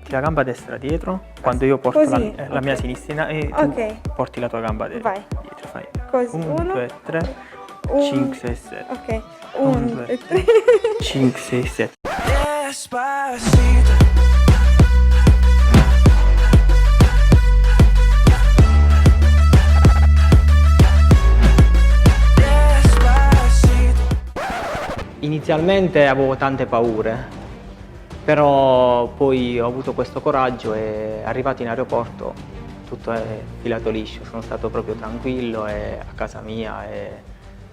metti la gamba destra dietro, quando io porto Così, la mia ok. sinistra e tu Ok. porti la tua gamba Vai. dietro. Fai Così, 1, 1, 2, 3, 5, 6, 7. Ok, 1, 1, 2, 2, 3, 3. 5, 6, 7. Despacito. Despacito. Inizialmente avevo tante paure, però poi ho avuto questo coraggio e arrivato in aeroporto tutto è filato liscio, sono stato proprio tranquillo e a casa mia e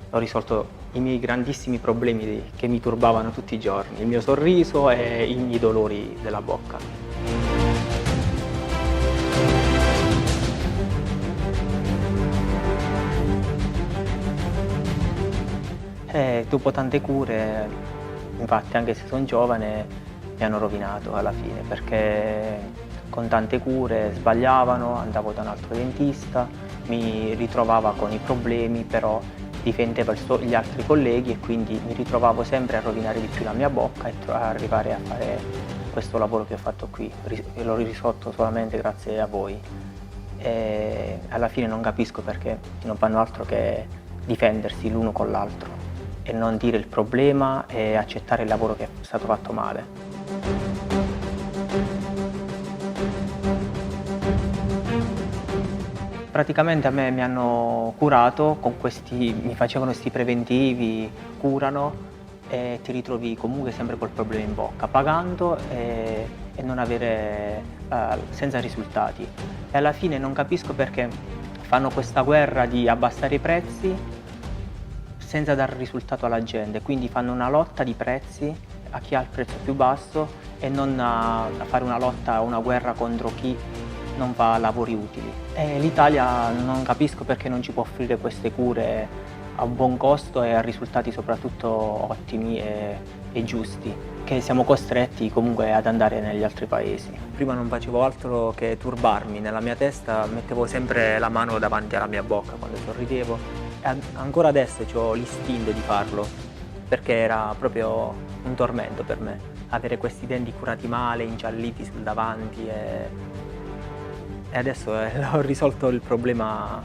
ho risolto i miei grandissimi problemi che mi turbavano tutti i giorni, il mio sorriso e i miei dolori della bocca. E dopo tante cure, infatti anche se sono giovane, mi hanno rovinato alla fine perché con tante cure sbagliavano, andavo da un altro dentista, mi ritrovava con i problemi, però difendeva gli altri colleghi e quindi mi ritrovavo sempre a rovinare di più la mia bocca e arrivare a fare questo lavoro che ho fatto qui. E l'ho risolto solamente grazie a voi. E alla fine non capisco perché non fanno altro che difendersi l'uno con l'altro e non dire il problema e accettare il lavoro che è stato fatto male. Praticamente a me mi hanno curato con mi facevano questi preventivi, curano e ti ritrovi comunque sempre col problema in bocca, pagando e non avere, senza risultati. E alla fine non capisco perché fanno questa guerra di abbassare i prezzi senza dare risultato alla gente, quindi fanno una lotta di prezzi a chi ha il prezzo più basso e non a fare una lotta, una guerra contro chi non fa lavori utili. E l'Italia non capisco perché non ci può offrire queste cure a buon costo e a risultati soprattutto ottimi e giusti, che siamo costretti comunque ad andare negli altri paesi. Prima non facevo altro che turbarmi, nella mia testa mettevo sempre la mano davanti alla mia bocca quando sorridevo e ancora adesso ho l'istinto di farlo perché era proprio un tormento per me, avere questi denti curati male, ingialliti sul davanti e adesso ho risolto il problema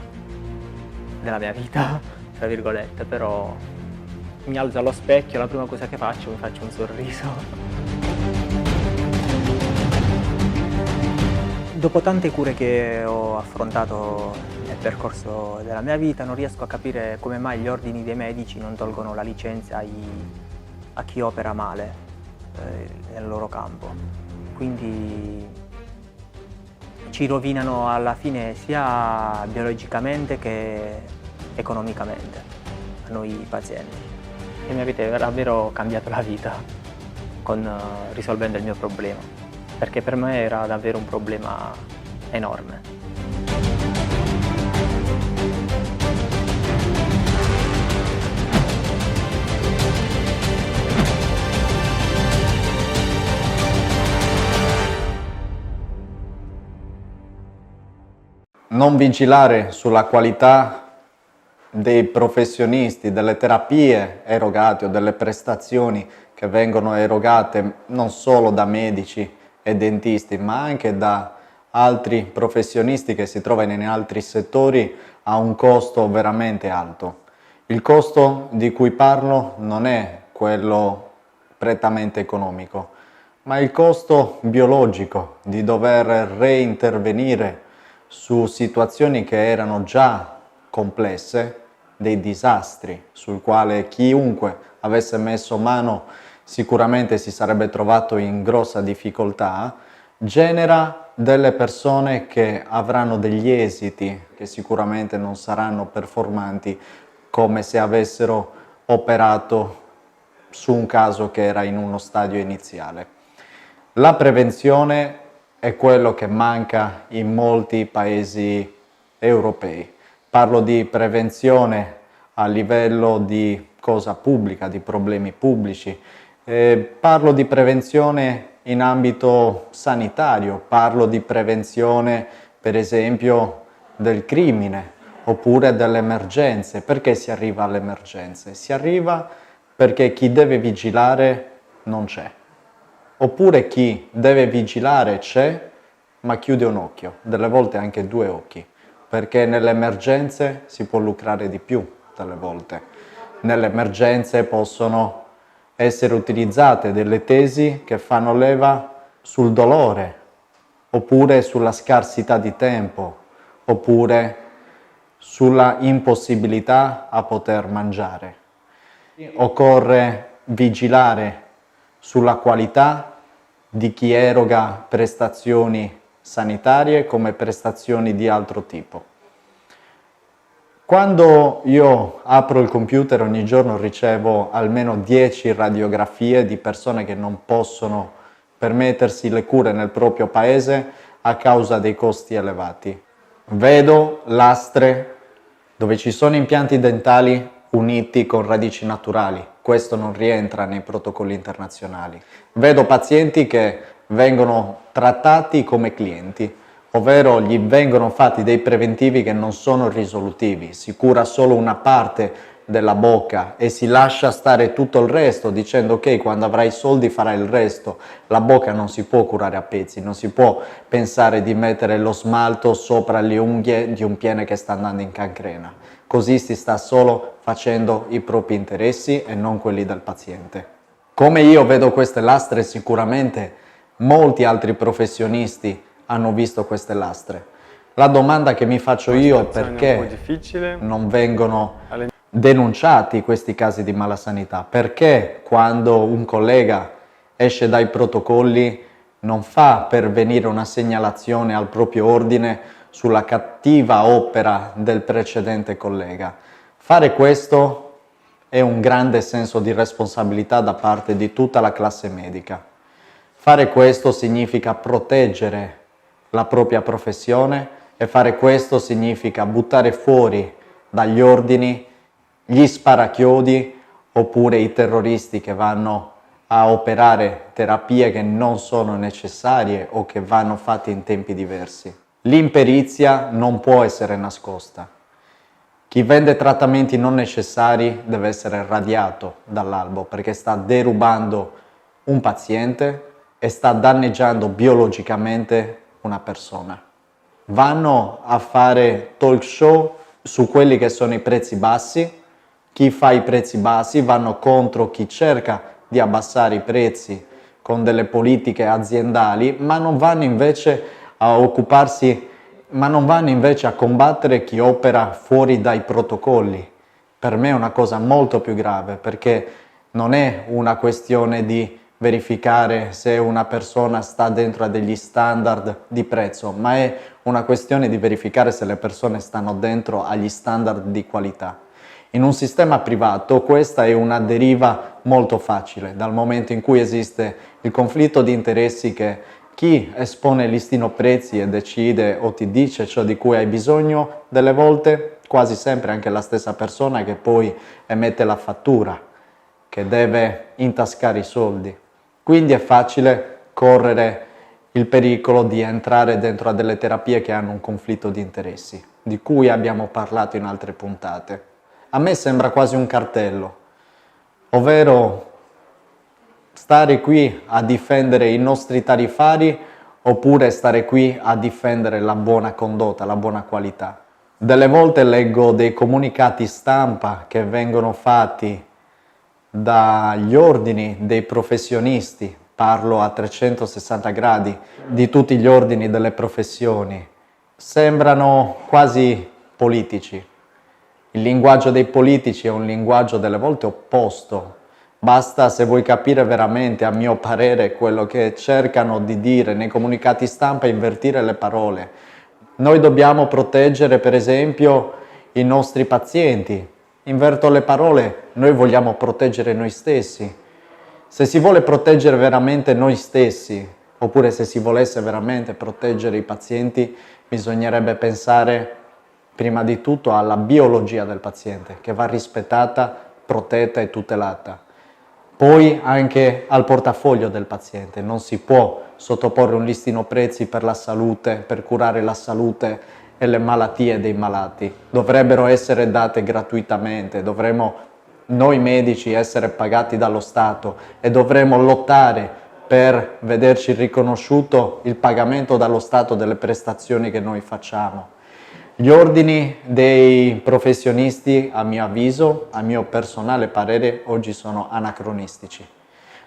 della mia vita, tra virgolette, però mi alzo allo specchio, la prima cosa che faccio, mi faccio un sorriso. Dopo tante cure che ho affrontato nel percorso della mia vita, non riesco a capire come mai gli ordini dei medici non tolgono la licenza a chi opera male nel loro campo. Quindi ci rovinano alla fine sia biologicamente che economicamente a noi pazienti. E mi avete davvero cambiato la vita risolvendo il mio problema, perché per me era davvero un problema enorme. Non vigilare sulla qualità dei professionisti, delle terapie erogate o delle prestazioni che vengono erogate non solo da medici e dentisti, ma anche da altri professionisti che si trovano in altri settori, ha un costo veramente alto. Il costo di cui parlo non è quello prettamente economico, ma il costo biologico di dover reintervenire su situazioni che erano già complesse, dei disastri sul quale chiunque avesse messo mano sicuramente si sarebbe trovato in grossa difficoltà, genera delle persone che avranno degli esiti che sicuramente non saranno performanti come se avessero operato su un caso che era in uno stadio iniziale. La prevenzione è quello che manca in molti paesi europei. Parlo di prevenzione a livello di cosa pubblica, di problemi pubblici, parlo di prevenzione in ambito sanitario, parlo di prevenzione per esempio del crimine oppure delle emergenze. Perché si arriva alle emergenze? Si arriva perché chi deve vigilare non c'è. oppure chi deve vigilare c'è, ma chiude un occhio, delle volte anche due occhi, perché nelle emergenze si può lucrare di più, delle volte. Nelle emergenze possono essere utilizzate delle tesi che fanno leva sul dolore, oppure sulla scarsità di tempo, oppure sulla impossibilità a poter mangiare. Occorre vigilare sulla qualità di chi eroga prestazioni sanitarie come prestazioni di altro tipo. Quando io apro il computer ogni giorno ricevo almeno 10 radiografie di persone che non possono permettersi le cure nel proprio paese a causa dei costi elevati. Vedo lastre dove ci sono impianti dentali uniti con radici naturali. Questo non rientra nei protocolli internazionali. Vedo pazienti che vengono trattati come clienti, ovvero gli vengono fatti dei preventivi che non sono risolutivi. Si cura solo una parte della bocca e si lascia stare tutto il resto dicendo ok, quando avrai i soldi farai il resto. La bocca non si può curare a pezzi, non si può pensare di mettere lo smalto sopra le unghie di un piede che sta andando in cancrena. Così si sta solo facendo i propri interessi e non quelli del paziente. Come io vedo queste lastre, sicuramente molti altri professionisti hanno visto queste lastre. La domanda che mi faccio io è perché non vengono denunciati questi casi di malasanità? Perché quando un collega esce dai protocolli non fa pervenire una segnalazione al proprio ordine sulla cattiva opera del precedente collega? Fare questo è un grande senso di responsabilità da parte di tutta la classe medica. Fare questo significa proteggere la propria professione e fare questo significa buttare fuori dagli ordini gli sparachiodi oppure i terroristi che vanno a operare terapie che non sono necessarie o che vanno fatte in tempi diversi. L'imperizia non può essere nascosta. Chi vende trattamenti non necessari deve essere radiato dall'albo perché sta derubando un paziente e sta danneggiando biologicamente una persona. Vanno a fare talk show su quelli che sono i prezzi bassi. Chi fa i prezzi bassi vanno contro chi cerca di abbassare i prezzi con delle politiche aziendali, ma non vanno invece a combattere chi opera fuori dai protocolli. Per me è una cosa molto più grave, perché non è una questione di verificare se una persona sta dentro a degli standard di prezzo, ma è una questione di verificare se le persone stanno dentro agli standard di qualità. In un sistema privato questa è una deriva molto facile, dal momento in cui esiste il conflitto di interessi che chi espone il listino prezzi e decide o ti dice ciò di cui hai bisogno, delle volte quasi sempre anche la stessa persona che poi emette la fattura, che deve intascare i soldi. Quindi è facile correre il pericolo di entrare dentro a delle terapie che hanno un conflitto di interessi, di cui abbiamo parlato in altre puntate. A me sembra quasi un cartello, ovvero stare qui a difendere i nostri tariffari oppure stare qui a difendere la buona condotta, la buona qualità. Delle volte leggo dei comunicati stampa che vengono fatti dagli ordini dei professionisti, parlo a 360 gradi di tutti gli ordini delle professioni, sembrano quasi politici. Il linguaggio dei politici è un linguaggio delle volte opposto. Basta, se vuoi capire veramente, a mio parere, quello che cercano di dire nei comunicati stampa, invertire le parole. Noi dobbiamo proteggere, per esempio, i nostri pazienti. Inverto le parole, noi vogliamo proteggere noi stessi. Se si vuole proteggere veramente noi stessi, oppure se si volesse veramente proteggere i pazienti, bisognerebbe pensare prima di tutto alla biologia del paziente, che va rispettata, protetta e tutelata. Poi anche al portafoglio del paziente. Non si può sottoporre un listino prezzi per la salute, per curare la salute e le malattie dei malati. Dovrebbero essere date gratuitamente, dovremmo noi medici essere pagati dallo Stato e dovremmo lottare per vederci riconosciuto il pagamento dallo Stato delle prestazioni che noi facciamo. Gli ordini dei professionisti, a mio avviso, a mio personale parere, oggi sono anacronistici.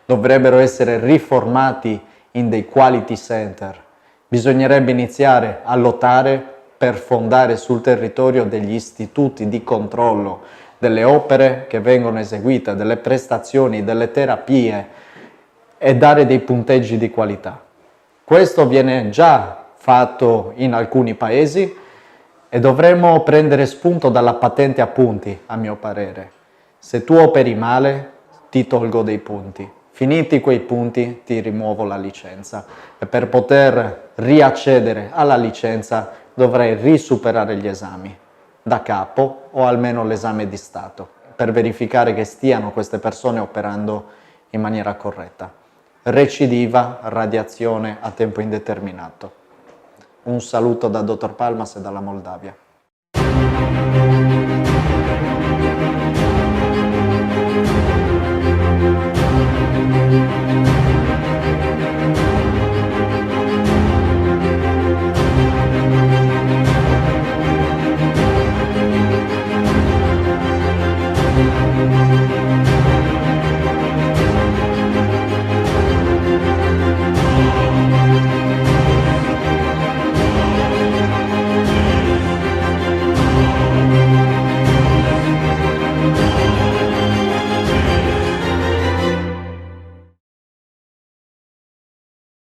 Dovrebbero essere riformati in dei quality center. Bisognerebbe iniziare a lottare per fondare sul territorio degli istituti di controllo delle opere che vengono eseguite, delle prestazioni, delle terapie e dare dei punteggi di qualità. Questo viene già fatto in alcuni paesi e dovremmo prendere spunto dalla patente a punti, a mio parere. Se tu operi male, ti tolgo dei punti. Finiti quei punti, ti rimuovo la licenza. E per poter riaccedere alla licenza, dovrei risuperare gli esami da capo o almeno l'esame di Stato per verificare che stiano queste persone operando in maniera corretta. Recidiva, radiazione a tempo indeterminato. Un saluto da Dottor Palmas e dalla Moldavia.